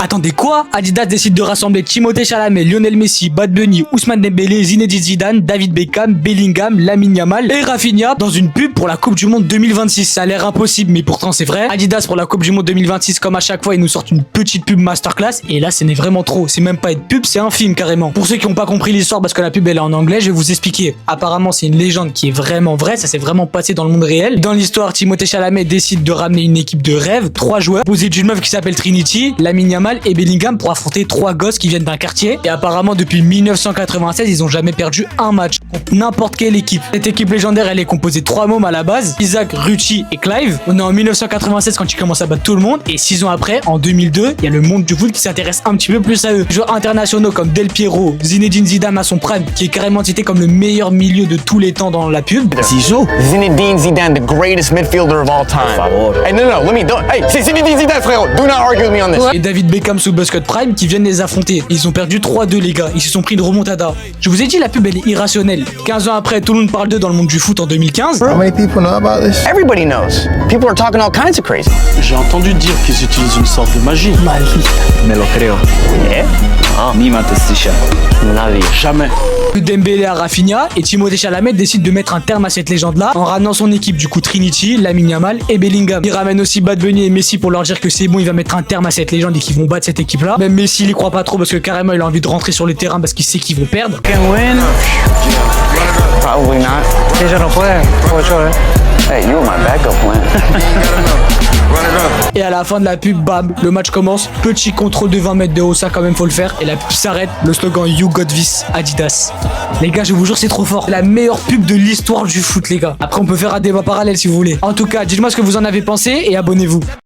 Attendez quoi? Adidas décide de rassembler Timothée Chalamet, Lionel Messi, Bad Bunny, Ousmane Dembélé, Zinedine Zidane, David Beckham, Bellingham, Lamine Yamal et Rafinha dans une pub pour la Coupe du Monde 2026. Ça a l'air impossible mais pourtant c'est vrai. Adidas pour la Coupe du Monde 2026, comme à chaque fois ils nous sortent une petite pub masterclass et là ce n'est vraiment trop. C'est même pas une pub, c'est un film carrément. Pour ceux qui n'ont pas compris l'histoire parce que la pub elle est en anglais, je vais vous expliquer. Apparemment c'est une légende qui est vraiment vraie, ça s'est vraiment passé dans le monde réel. Dans l'histoire, Timothée Chalamet décide de ramener une équipe de rêve, 3 joueurs, composés d'une meuf qui s'appelle Trinity, Lamine Yamal et Bellingham pour affronter 3 gosses qui viennent d'un quartier. Et apparemment depuis 1996 ils ont jamais perdu un match contre n'importe quelle équipe. Cette équipe légendaire elle est composée de 3 mômes à la base, Isaac, Rucci et Clive. On est en 1996 quand ils commencent à battre tout le monde et 6 ans après, en 2002, il y a le monde du foot qui s'intéresse un petit peu plus à eux. Des joueurs internationaux comme Del Piero, Zinedine Zidane à son prime qui est carrément cité comme le meilleur milieu de tous les temps dans la pub. Zizou? Zinedine Zidane, the greatest midfielder of all time. Hey, no, hey, c'est Zinedine Zidane, frérot. Do not argue with me on this. Et David Beckham sous Busquets Prime qui viennent les affronter. Ils ont perdu 3-2 les gars, ils se sont pris une remontada. Je vous ai dit la pub elle est irrationnelle. 15 ans après, tout le monde parle d'eux dans le monde du foot en 2015. How many people know about this? Everybody knows. People are talking all kinds of crazy. J'ai entendu dire qu'ils utilisent une sorte de magie. Me lo creo. Yeah? Ni matestisha. Nadie. Jamais. Dembélé à Rafinha et Timothée Chalamet décide de mettre un terme à cette légende-là en ramenant son équipe du coup Trinity, Lamine Yamal et Bellingham. Il ramène aussi Bad Bunny et Messi pour leur dire que c'est bon, il va mettre un terme à cette légende et qu'ils vont battre cette équipe-là. Même Messi il y croit pas trop parce que carrément il a envie de rentrer sur le terrain parce qu'il sait qu'ils vont perdre. Can win. Probably not. Ella no puede. Hey, you were my backup plan. Et à la fin de la pub, bam, le match commence. Petit contrôle de 20 mètres de haut, ça quand même faut le faire. Et la pub s'arrête. Le slogan You Got This, Adidas. Les gars, je vous jure, c'est trop fort. La meilleure pub de l'histoire du foot, les gars. Après, on peut faire un débat parallèle si vous voulez. En tout cas, dites-moi ce que vous en avez pensé et abonnez-vous.